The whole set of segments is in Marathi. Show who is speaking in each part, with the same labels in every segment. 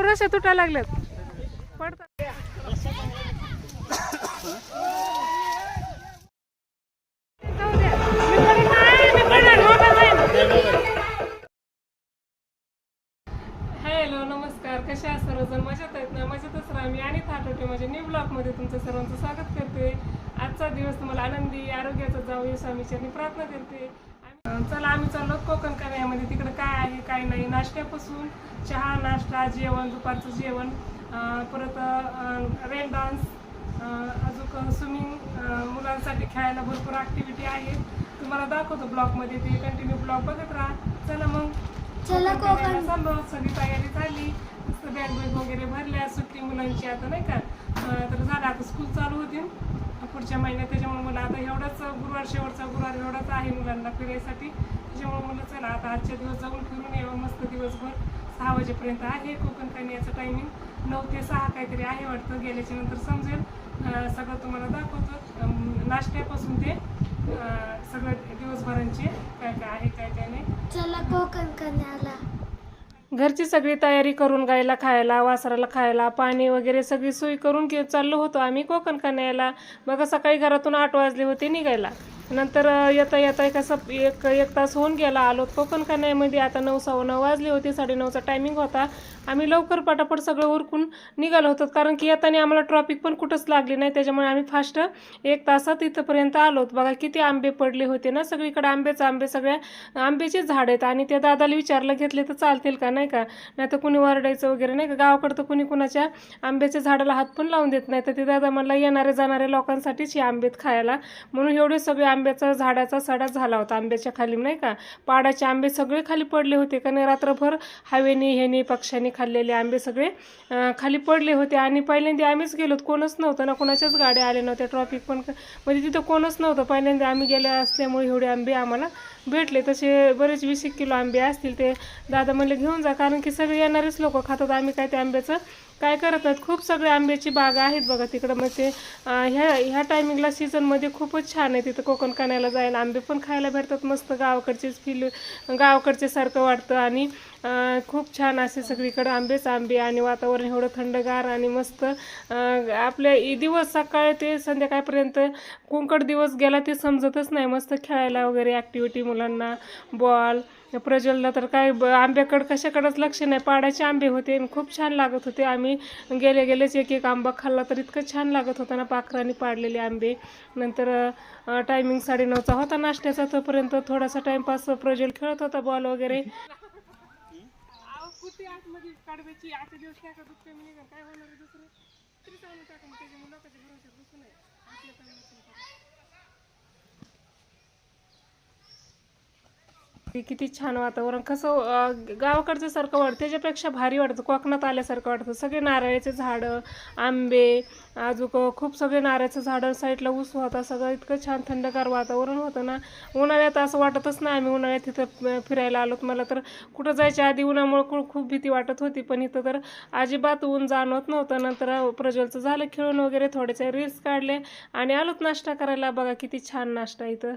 Speaker 1: कशा तुटायला लागल्यात पडतात. हॅलो नमस्कार, कशा आहात सर्वजण? मजेत आहेत ना? मजेतच राहा. मी आणि थाटोटे माझ्या न्यू ब्लॉगमध्ये तुमचं सर्वांचं स्वागत करते. आजचा दिवस तुम्हाला आनंदी आरोग्याचा जाऊ या स्वामीचरणी प्रार्थना करते. चला आम्ही चाललो कोकण कन्यामध्ये. तिकडं काय आहे काय नाही, नाश्त्यापासून चहा नाश्ता जेवण दुपारचं जेवण परत रेन डान्स अजून स्विमिंग मुलांसाठी खेळायला भरपूर ॲक्टिव्हिटी आहे. तुम्हाला दाखवतो ब्लॉगमध्ये, ते कंटिन्यू ब्लॉग बघत राहा. चला मग कोकण चाललो. सगळी तयारी झाली, मस्त बॅग बॅग वगैरे भरल्या. सुट्टी मुलांची आता नाही का, तर झालं आता स्कूल चालू होती पुढच्या महिन्यात. त्याच्यामुळे मला आता एवढाच गुरुवार, शेवटचा गुरुवार एवढाच आहे मुलांना फिरायसाठी. त्याच्यामुळे मला चला आता आजच्या दिवस जाऊन फिरून यावं मस्त. दिवसभर 6 वाजेपर्यंत आहे कोकण कन्याचं टायमिंग. 9 ते 6 काहीतरी आहे वाटतं. गेल्याच्या नंतर समजेल. सगळं तुम्हाला दाखवतो, नाश्त्यापासून ते सगळं दिवसभरांचे काय काय आहे काय काय नाही.
Speaker 2: चला कोकण कन्याला.
Speaker 1: घरची सगळी तयारी करून गायला खायला, वासराला खायला, पाणी वगैरे सगळी सोय करून चाललो होतो आम्ही कोकण कन्याला. बघा सकाळी घरातून 8 वाजले होते निघायला. नंतर येता कसं एक तास होऊन गेला. आलो कोकण कन्यामध्ये. आता 9 सव्वा 9 वाजले होते. 9:30चा टायमिंग होता. आम्ही लवकर पटापट सगळं उरकून निघालो होतो, कारण की येताना आम्हाला ट्रॉफिक पण कुठंच लागली नाही. त्याच्यामुळे आम्ही फास्ट 1 तासात इथंपर्यंत आलो. बघा किती आंबे पडले होते ना, सगळीकडे आंबे. सगळ्या आंब्याचे झाड आहेत. आणि त्या दादाला विचारलं घेतले तर चालतील का, नाही का, नाही तर कुणी वरडायचं वगैरे नाही का. गावाकडं तर कुणी कुणाच्या आंब्याच्या झाडाला हात पण लावून देत नाही. तर ते दादा मला येणारे जाणाऱ्या लोकांसाठीच हे आंबेत खायला, म्हणून एवढे सगळे आंब्याचा झाडाचा सडा झाला होता आंब्याच्या खाली, नाही का. पाडाचे आंबे सगळे खाली पडले होते, कारण रात्रभर हवेनी ह्यानी पक्ष्यांनी खाल्लेले आंबे सगळे खाली पडले होते. आणि पहिल्यांदा आम्हीच गेलो, कोणच नव्हतं ना, कोणाच्याच गाड्या आल्या नव्हत्या. ट्रॉफिक पण म्हणजे तिथं कोणच नव्हतं. पहिल्यांदा आम्ही गेल्या असल्यामुळे एवढे आंबे आम्हाला भेटले. तसे बरेच 20 किलो आंबे असतील. ते दादा म्हणले घेऊन जा, कारण की सगळे येणारेच लोक खातात. आम्ही काय ते आंब्याचं काय करत नाहीत. खूप सगळे आंब्याची बागा आहेत बघा तिकडं. मग ते ह्या टायमिंगला सीझनमध्ये खूपच छान आहे तिथं कोकण कन्याला जायला. आंबे पण खायला भेटतात मस्त. गावाकडचे सारखं वाटतं. आणि खूप छान असे सगळीकडं आंबे आणि वातावरण एवढं थंडगार आणि मस्त. आपल्या दिवस सकाळ ते संध्याकाळपर्यंत कोकण दिवस गेला ते समजतच नाही. मस्त खेळायला वगैरे ॲक्टिव्हिटी मुलांना, बॉल. प्रज्वलला तर काय आंब्याकडं कशाकडंच लक्ष नाही. पाडाचे आंबे होते, खूप छान लागत होते. आम्ही गेलेच एक आंबा खाल्ला तर इतकं छान लागत होता ना, पाखरांनी पाडलेले आंबे. नंतर टायमिंग 9:30चा होता नाश्त्याचा. तोपर्यंत थोडासा टाइमपास प्रज्वल खेळत होता बॉल वगैरे. किती छान वातावरण, कसं गावाकडचं सारखं वाटतं. त्याच्यापेक्षा भारी वाटतं, कोकणात आल्यासारखं वाटतं. सगळे नारळाचे झाडं, आंबे, अजून खूप सगळे नारळाचं झाडं, साईडला ऊस होता. सगळं इतकं छान थंडगार वातावरण होतं ना. उन्हाळ्यात असं वाटतच नाही आम्ही उन्हाळ्यात तिथं फिरायला आलोत. मला तर कुठं जायच्या आधी उन्हामुळे खूप भीती वाटत होती, पण इथं तर अजिबात ऊन जाणवत नव्हतं. नंतर प्रज्वलचं झालं खेळून वगैरे, थोडेसे रील्स काढले आणि आलोत नाश्ता करायला. बघा किती छान नाश्ता इथं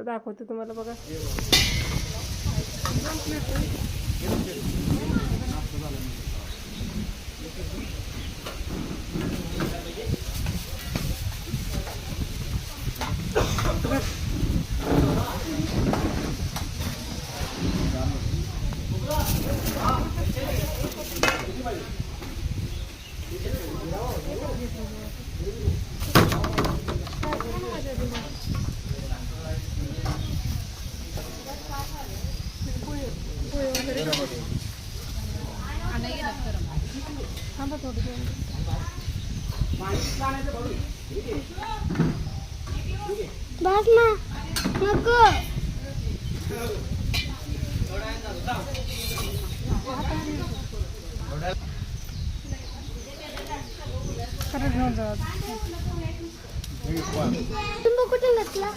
Speaker 1: दाखवते तुम्हाला. बघा
Speaker 2: बस ना नको. तुम्ही कुठे घेतला?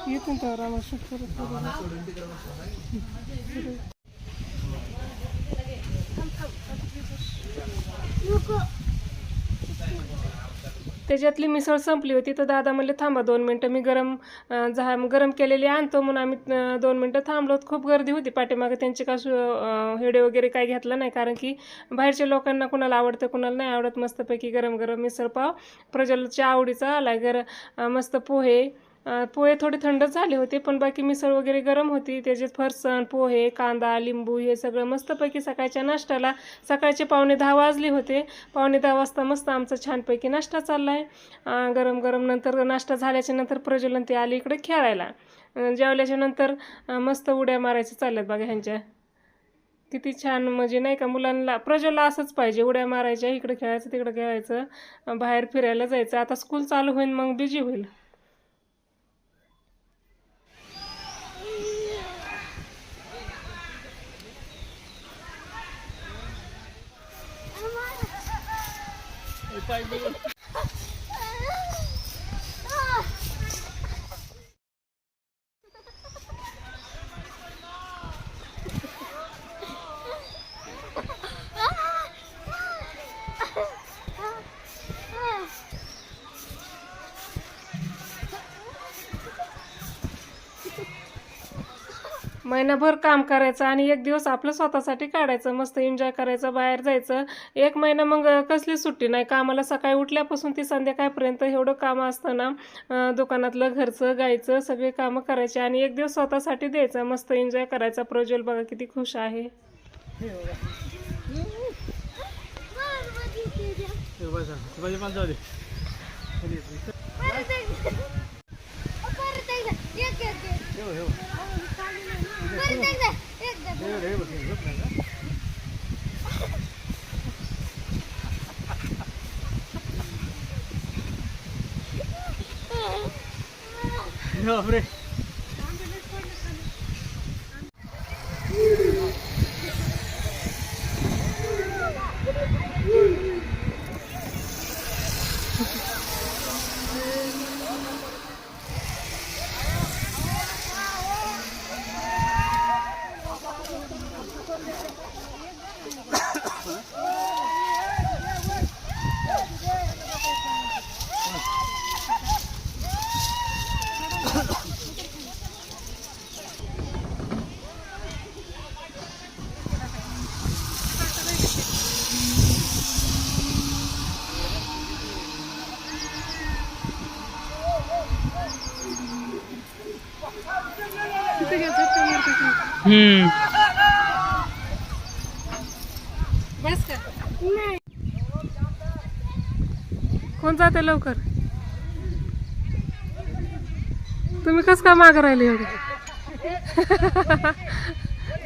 Speaker 2: येतो तर आम्हाला शूट करत नको.
Speaker 1: त्याच्यातली मिसळ संपली होती तर दादा म्हणले थांबा 2 मिनटं मी गरम केलेली आणतो म्हणून आम्ही 2 मिनटं थांबलो. खूप गर्दी होती पाठीमागे. त्यांचे का हेडे वगैरे काही घेतलं नाही कारण की बाहेरच्या लोकांना कुणाला आवडतं कुणाला नाही आवडत. मस्तपैकी गरम गरम मिसळ पाव प्रज्वलच्या आवडीचा आला. मस्त पोहे थोडे थंड झाले होते पण बाकी मिसळ वगैरे गरम होती. त्याच्यात फरसाण पोहे कांदा लिंबू हे सगळं मस्तपैकी सकाळच्या नाश्त्याला. सकाळचे 9:45 वाजले होते. 9:45 वाजता मस्त आमचा छानपैकी नाश्ता चालला आहे गरम गरम. नंतर नाश्ता झाल्याच्या नंतर प्रज्वलन ते आले इकडे खेळायला. जेवल्याच्या नंतर मस्त उड्या मारायच्या चालल्यात बघा ह्यांच्या. किती छान म्हणजे नाही का. मुलांना प्रज्वलला असंच पाहिजे, उड्या मारायच्या, इकडे खेळायचं तिकडे खेळायचं, बाहेर फिरायला जायचं. आता स्कूल चालू होईल मग बिझी होईल. महिनाभर काम करायचं आणि एक दिवस आपलं स्वतःसाठी काढायचं, मस्त एन्जॉय करायचं, बाहेर जायचं. 1 महिना मग कसली सुट्टी नाही. कामाला सकाळी उठल्यापासून ती संध्याकाळपर्यंत एवढं कामं असतं ना. दुकानातलं घरचं गायचं सगळे कामं करायचे आणि एक दिवस स्वतःसाठी द्यायचं, मस्त एन्जॉय करायचा. प्रज्वल बघा किती खुश आहे.
Speaker 3: Hombre.
Speaker 1: बस का कोण जाते लवकर. तुम्ही कस काय मागं राहिले एवढे.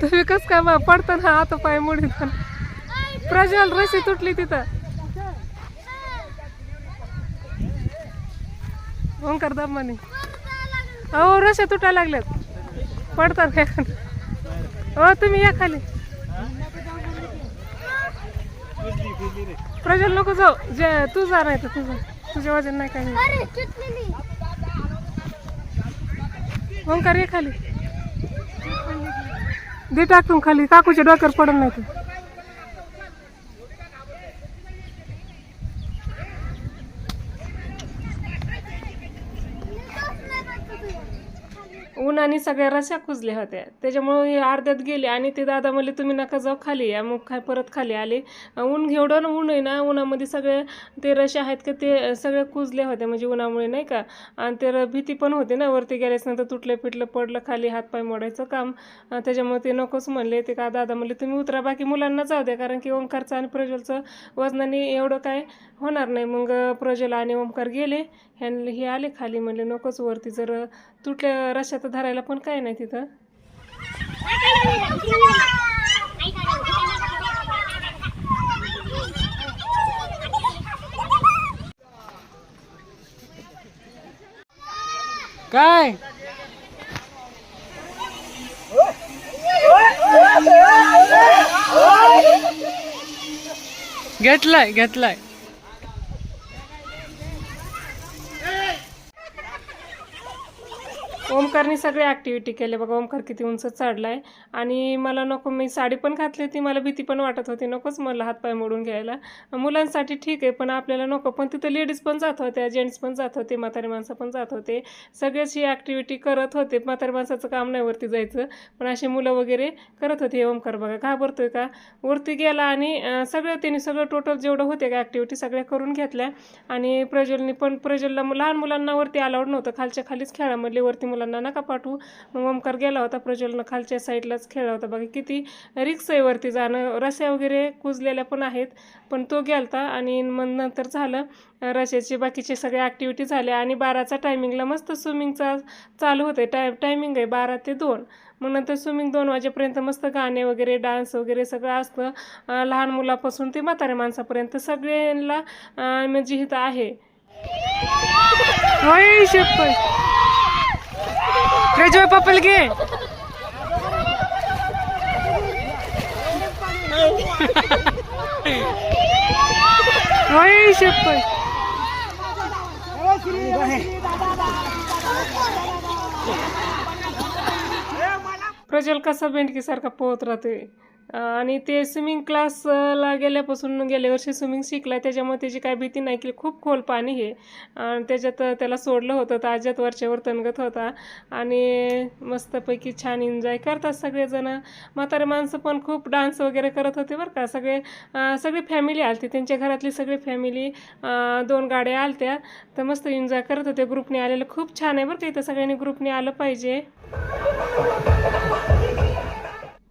Speaker 1: तुम्ही कस काय पडताना हात पाय मोडीत. प्रज्वल रशी तुटली तिथं. ओंकार दमाने अहो रशा तुटायला लागल्यात. पडतात काय. हो तुम्ही या खाली. प्रज्वल नको जाऊ. तू जा नाही तर तुझ्या वजन नाही काय. ओंकार ये खाली. दे टाकून खाली. काकूच्या डोक्यावर पडून नाही तू. उन्हाने सगळ्या रस्या कुजल्या होत्या त्याच्यामुळे अर्ध्यात गेले आणि ते दादा म्हणले तुम्ही नका जाऊ खाली या. मग काय परत खाली आले. ऊन एवढं ऊन आहे ना. उन्हामध्ये सगळे ते रश्या आहेत का ते सगळ्या कुजल्या होत्या म्हणजे उन्हामुळे नाही का. आणि ते भीती पण होते ना वरती गेल्यास नंतर तुटलं पिटलं पडलं खाली हातपाय मोडायचं काम. त्याच्यामुळे ते नकोच म्हणले. ते का दादा म्हणले तुम्ही उतरा बाकी मुलांना जाऊ द्या कारण की ओंकारचं आणि प्रज्वलचं वजनाने एवढं काय होणार नाही. मग प्रज्वल आणि ओंकार गेले. हे आले खाली. म्हणले नकोच वरती जर तुटल्या रश्यात धरायला पण काय नाही तिथं.
Speaker 3: काय घेतलाय
Speaker 1: ओमकारने सगळे ॲक्टिव्हिटी केले बघा. ओमकार किती उंच चढलाय आणि मला नको, मी साडी पण घातली होती, मला भीती पण वाटत होती, नकोच मला हातपाय मोडून घ्यायला. मुलांसाठी ठीक आहे पण आपल्याला नको. पण तिथं लेडीज पण जात होत्या, जेंट्स पण जात होते, म्हातारी माणसं पण जात होते, सगळेच ही ॲक्टिव्हिटी करत होते. म्हातारी माणसाचं काम नाही वरती जायचं, पण अशी मुलं वगैरे करत होते. ओमकार बघा घाबरतोय का, वरती गेला आणि त्यांनी सगळं टोटल जेवढं होते का ॲक्टिव्हिटी सगळ्या करून घेतल्या. आणि प्रज्वलला लहान मुलांना वरती अलाउड नव्हतं, खालच्या खालीच खेळामधले, वरती मुलांना नका पाठवू. मग ओमकार गेला होता, प्रज्वलनं खालच्या साईडलाच खेळला होता बघा. किती रिक्स आहे वरती जाणं, रस्या वगैरे कुजलेल्या पण आहेत, पण तो गेलता. आणि मग नंतर झालं रस्याचे बाकीचे सगळे ॲक्टिव्हिटी झाल्या. आणि 12चा टायमिंगला मस्त स्विमिंगचा चालू होते, टायमिंग आहे 12 ते 2. मग नंतर स्विमिंग 2 वाजेपर्यंत मस्त गाणे वगैरे, डान्स वगैरे सगळं असतं. लहान मुलापासून ते म्हाताऱ्या माणसापर्यंत सगळ्यांना म्हणजे इथं आहे.
Speaker 3: होय शपथ. प्रज्वल पप्पल घे. होय शपथ.
Speaker 1: प्रज्वल कसा बेंडकीसारखा पोहत राहते. आणि ते स्विमिंग क्लासला गेल्यापासून गेल्या वर्षी स्विमिंग शिकला, त्याच्यामुळे त्याची काय भीती नाही की खूप खोल पाणी हे. त्याच्यात त्याला सोडलं होतं तर अज्यात वरच्यावर तणगत होता. आणि मस्तपैकी छान एन्जॉय करतात सगळेजण. म्हातारे माणसं पण खूप डान्स वगैरे करत होते बरं का. सगळी फॅमिली आलती, त्यांच्या घरातली सगळी फॅमिली, 2 गाड्या आलत्या, तर मस्त एन्जॉय करत होते. ग्रुपने आलेलं खूप छान आहे बरं का. इथं सगळ्यांनी ग्रुपने आलं पाहिजे.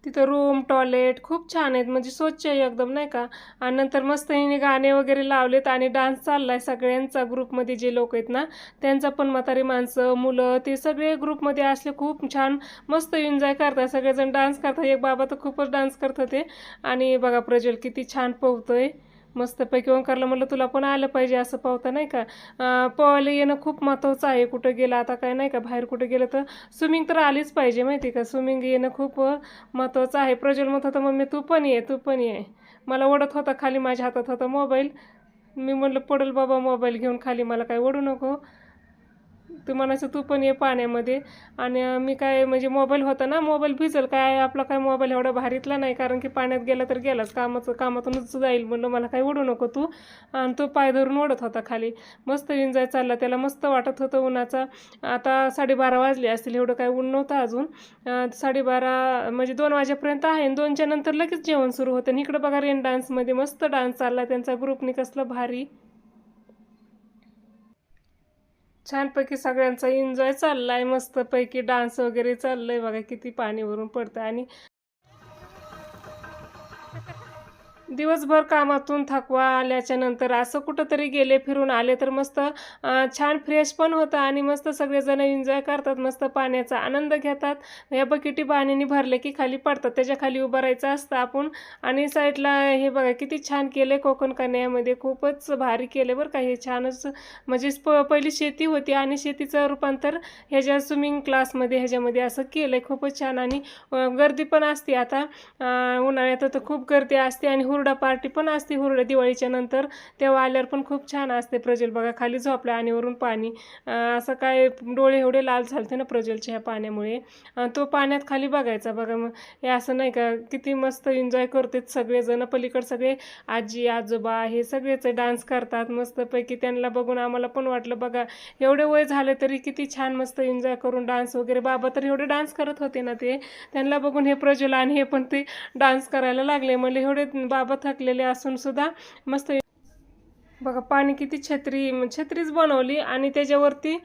Speaker 1: तिथं रूम, टॉयलेट खूप छान आहेत, म्हणजे स्वच्छ आहे एकदम नाही का. आणि नंतर मस्त हिने गाणे वगैरे लावलेत आणि डान्स चाललाय सगळ्यांचा. ग्रुपमध्ये जे लोक आहेत ना त्यांचा पण, म्हातारी माणसं, मुलं, ते सगळे ग्रुपमध्ये असले खूप छान मस्त एन्जॉय करतात, सगळेजण डान्स करतात. एक बाबा तर खूपच डान्स करत होते. आणि बघा प्रज्वल किती छान पोहतोय मस्तपैकी. ओंकारला म्हटलं तुला पण आलं पाहिजे असं पोहता नाही का. पोहायला येणं खूप महत्त्वाचं आहे. कुठं गेलं आता काय नाही का, बाहेर कुठं गेलं तर स्विमिंग तर आलीच पाहिजे माहिती का. स्विमिंग येणं खूप महत्त्वाचं आहे. प्रज्वल म्हणत होता मम्मी तू पण ये. मला ओढत होता खाली, माझ्या हातात होता मोबाईल. मी म्हटलं पडेल बाबा मोबाईल घेऊन खाली, मला काय ओढू नको. तू म्हणायचं तू पण ये पाण्यामध्ये. आणि मी काय म्हणजे मोबाईल होता ना, मोबाईल भिजल काय, आपला काय मोबाईल एवढा भारीतला नाही, कारण की पाण्यात गेला तर गेलाच, कामातूनच जाईल. म्हणलं मला काय ओढू नको तू. आणि तो पाय धरून ओढत होता खाली. मस्त एन्जॉय चालला, त्याला मस्त वाटत होतं उन्हाचा. आता 12:30 वाजले असतील, एवढं काय ऊन नव्हतं अजून. 12:30 म्हणजे 2 वाजेपर्यंत आहे. 2च्या नंतर लगेच जेवण सुरू होतं. आणि इकडं बघा रेन डान्समध्ये मस्त डान्स चालला त्यांचा ग्रुपनी, कसलं भारी छानपैकी सगळ्यांचा एन्जॉय चाललाय. मस्तपैकी डान्स वगैरे चाललंय बघा. किती पाणी वरून पडतं. आणि दिवसभर कामातून थकवा आल्याच्या नंतर असं कुठंतरी गेले, फिरून आले तर मस्त छान फ्रेश पण होतं. आणि मस्त सगळेजण एन्जॉय करतात, मस्त पाण्याचा आनंद घेतात. या बकेटी पाण्याने भरले की खाली पडतात, त्याच्या खाली उभं राहायचं असतं आपण. आणि साईडला हे बघा किती छान केले कोकण कन्यामध्ये, खूपच भारी केले बरं का. हे छानच म्हणजे पहिली शेती होती आणि शेतीचं रूपांतर ह्याच्या स्विमिंग क्लासमध्ये ह्याच्यामध्ये असं केलं आहे, खूपच छान. आणि गर्दी पण असते आता उन्हाळ्यात तर खूप गर्दी असते. आणि हुरडा पार्टी पण असते, हुरडा दिवाळीच्या नंतर, तेव्हा आल्यावर पण खूप छान असते. प्रज्वल बघा खाली झोपला आणि वरून पाणी, असं काय डोळे एवढे लाल झालते ना प्रज्वलच्या ह्या पाण्यामुळे. तो पाण्यात खाली बघायचा बघा. मग हे असं नाही का, किती मस्त एन्जॉय करतात सगळेजण. पलीकडे सगळे आजी आजोबा हे सगळेच डान्स करतात मस्तपैकी. त्यांना बघून आम्हाला पण वाटलं बघा एवढे वय झाले तरी किती छान मस्त एन्जॉय करून डान्स वगैरे. बाबा तर एवढे डान्स करत होते ना, ते त्यांना बघून हे प्रज्वल आणि हे पण ते डान्स करायला लागले. म्हणजे एवढे बाबा थकलेले असून सुद्धा मस्त बघा. पाणी किती छत्रीच बनवली आणि त्याच्यावरती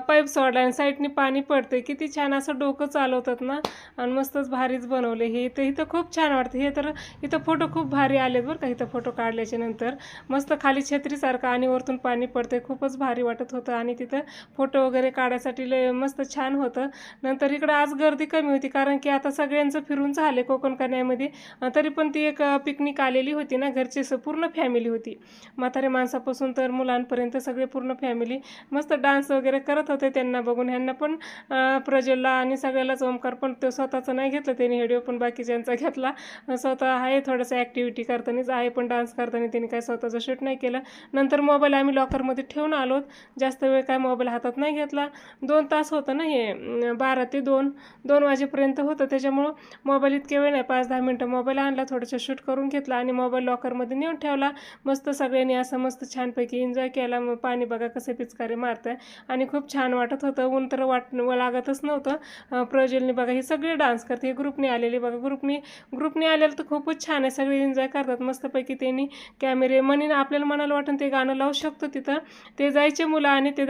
Speaker 1: पाईप सोडला आणि साईडनी पाणी पडते. किती छान असं डोकं चालवतात ना. आणि मस्तच भारीच बनवले हे. इथं खूप छान वाटतं हे. तर इथं फोटो खूप भारी आलेत बरं का. इथं फोटो काढल्याच्या नंतर मस्त खाली छत्रीसारखं आणि वरतून पाणी पडते, खूपच भारी वाटत होतं. आणि तिथं फोटो वगैरे काढायसाठी लय मस्त छान होतं. नंतर इकडं आज गर्दी कमी होती, कारण की आता सगळ्यांचं फिरून झाले कोकण कन्यामध्ये. तरी पण ती एक पिकनिक आलेली होती ना, घरची पूर्ण फॅमिली होती. म्हातारे माणसापासून तर मुलांपर्यंत सगळे पूर्ण फॅमिली मस्त डान्स वगैरे करत होते त्यांना बघून. ह्यांना पण प्रज्वलला आणि सगळ्यालाच ओमकार पण तो स्वतःचं नाही घेतलं त्यांनी व्हिडिओ, पण बाकीच्यांचा घेतला. स्वतः आहे थोडंसं ॲक्टिव्हिटी करतानाच आहे, पण डान्स करताना त्यांनी काय स्वतःचं शूट नाही केलं. नंतर मोबाईल आम्ही लॉकरमध्ये ठेवून आलो, जास्त वेळ काय मोबाईल हातात नाही घेतला. 2 तास होतं ना हे, 12 ते 2 वाजेपर्यंत होतं, त्याच्यामुळं मोबाईल इतके वेळ नाही, 5-10 मिनटं मोबाईल आणला, थोडंसं शूट करून घेतला आणि मोबाईल लॉकरमध्ये नेऊन ठेवला. मस्त सगळ्यांनी असं मस्त छानपैकी एन्जॉय केला. मग पाणी बघा कसं पिचकारी मारतंय आणि खूप छान वाटत होतं. ऊन तर लागतच नव्हतं. प्रज्वलने बघा ही सगळी डान्स करते, हे ग्रुपने आलेली बघा, ग्रुपने आलेलं तर खूपच छान आहे, सगळे एन्जॉय करतात मस्तपैकी. त्यांनी कॅमेरे आपल्याला मनाला वाटून ते गाणं लावू शकतो तिथं. ते जायचे मुलं आणि ते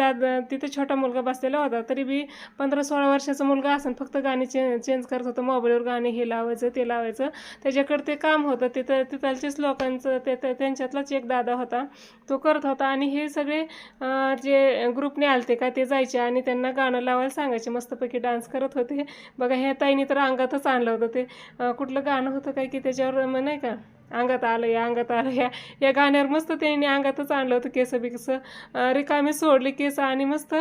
Speaker 1: तिथे छोटा मुलगा बसलेला होता, तरी बी 15-16 वर्षाचा मुलगा असेल, फक्त गाणी चेंज करत होतं मोबाईलवर, गाणे हे लावायचं ते लावायचं, त्याच्याकडे ते काम होतं. तिथलचेच लोकांचं त्यांच्यातलाच एक दादा होता, तो करत होता. आणि हे सगळे जे ग्रुपने आलते का ते जायचे आणि त्यांना गाणं लावायला सांगायचे, मस्तपैकी डान्स करत होते बघा. ह्या ताईने तर अंगातच आणलं होतं ते कुठलं गाणं होतं काय की त्याच्यावर नाही का, अंगात आलं या गाण्यावर मस्त त्यांनी अंगातच आणलं होतं. केस रिकामी सोडली केस आणि मस्त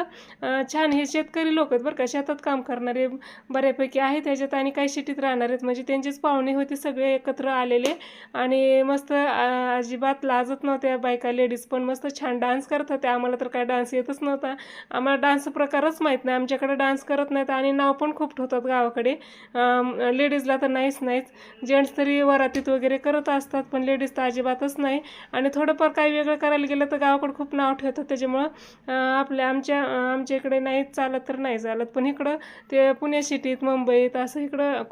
Speaker 1: छान. हे शेतकरी लोक आहेत बरं का, शेतात काम करणारे बऱ्यापैकी आहेत ह्याच्यात आणि काही सिटीत राहणार आहेत, म्हणजे त्यांचेच पाहुणे होते सगळे एकत्र आलेले. आणि मस्त अजिबात लाजत नव्हत्या बायका, लेडीज पण मस्त छान डान्स करत होत्या. आम्हाला तर काय डान्स येतच नव्हता, आम्हाला डान्स प्रकारच माहीत नाही, आमच्याकडे डान्स करत नाहीत आणि नाव पण खूप ठेवतात गावाकडे. लेडीजला तर नाहीच, जेंट्स तरी वरातीत वगैरे करत असतात, पण लेडीज तर अजिबातच नाही. आणि थोडंफार काही वेगळं करायला गेलं तर गावाकडं खूप नाव ठेवतात, त्याच्यामुळं आमच्या इकडे नाही चालत तर नाही चालत. पण इकडं ते पुणे सिटीत, मुंबईत असं इकडं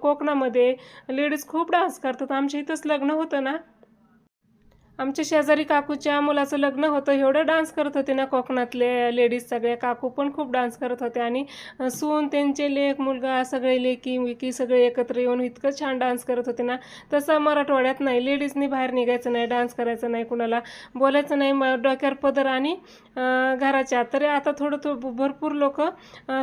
Speaker 1: कोकणामध्ये लेडीज खूप डान्स करतात. आमच्या इथंच लग्न होतं ना, आमच्या शेजारी काकूच्या मुलाचं लग्न होतं, एवढं डान्स करत होते ना कोकणातले लेडीज, सगळ्या काकू पण खूप डान्स करत होते. आणि सून, त्यांचे लेक, मुलगा, सगळे लेकी सगळे एकत्र येऊन इतकं छान डान्स करत होते ना. तसं मराठवाड्यात नाही, लेडीजनी बाहेर निघायचं नाही, डान्स करायचं नाही, कुणाला बोलायचं नाही, डोक्यावर पदर आणि घराच्या. तरी आता थोडं भरपूर लोक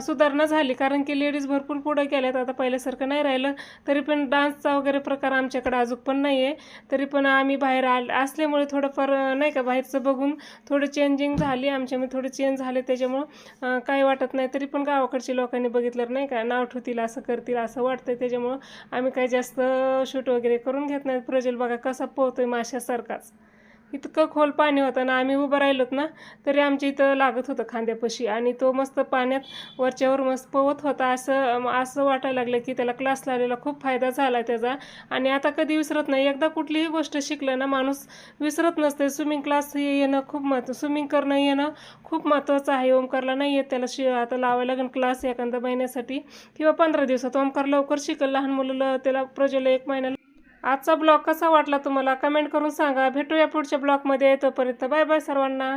Speaker 1: सुधारणा झाली, कारण की लेडीज भरपूर पुढे गेल्यात, आता पहिल्यासारखं नाही राहिलं. तरी पण डान्सचा वगैरे प्रकार आमच्याकडे अजून पण नाही आहे, तरी पण आम्ही बाहेर असल्यामुळे थोडंफार नाही का बाहेरचं बघून थोडं चेंजिंग झाली आमच्यामध्ये, थोडे चेंज झाले, त्याच्यामुळं काही वाटत नाही. तरी पण गावाकडच्या लोकांनी बघितलं नाही का नाव ठेवतील, असं करतील असं वाटतंय, त्याच्यामुळं आम्ही काही जास्त शूट वगैरे करून घेत नाही. प्रज्वल बघा कसा पोहतोय माशासारखाच, इतकं खोल पाणी होतं ना, आम्ही उभं राहिलोत ना तरी आमच्या इथं लागत होतं खांद्यापाशी. आणि तो मस्त पाण्यात वरच्यावर मस्त पोहत होता, असं वाटायला लागलं की त्याला क्लास लावलेला खूप फायदा झाला त्याचा. आणि आता कधी विसरत नाही, एकदा कुठलीही गोष्ट शिकलं ना माणूस विसरत नसते. स्विमिंग क्लास स्विमिंग करणं येणं खूप महत्त्वाचं आहे. ओमकारला नाही येत, त्याला आता लावायला लागेल क्लास एखाद्या महिन्यासाठी किंवा 15 दिवसात. ओमकार लवकर शिकल, लहान मुलं त्याला प्रज्वल 1 महिना. आजचा ब्लॉग कसा वाटला तुम्हाला कमेंट करून सांगा. भेटूया पुढच्या ब्लॉगमध्ये, तोपर्यंत बाय बाय सर्वांना.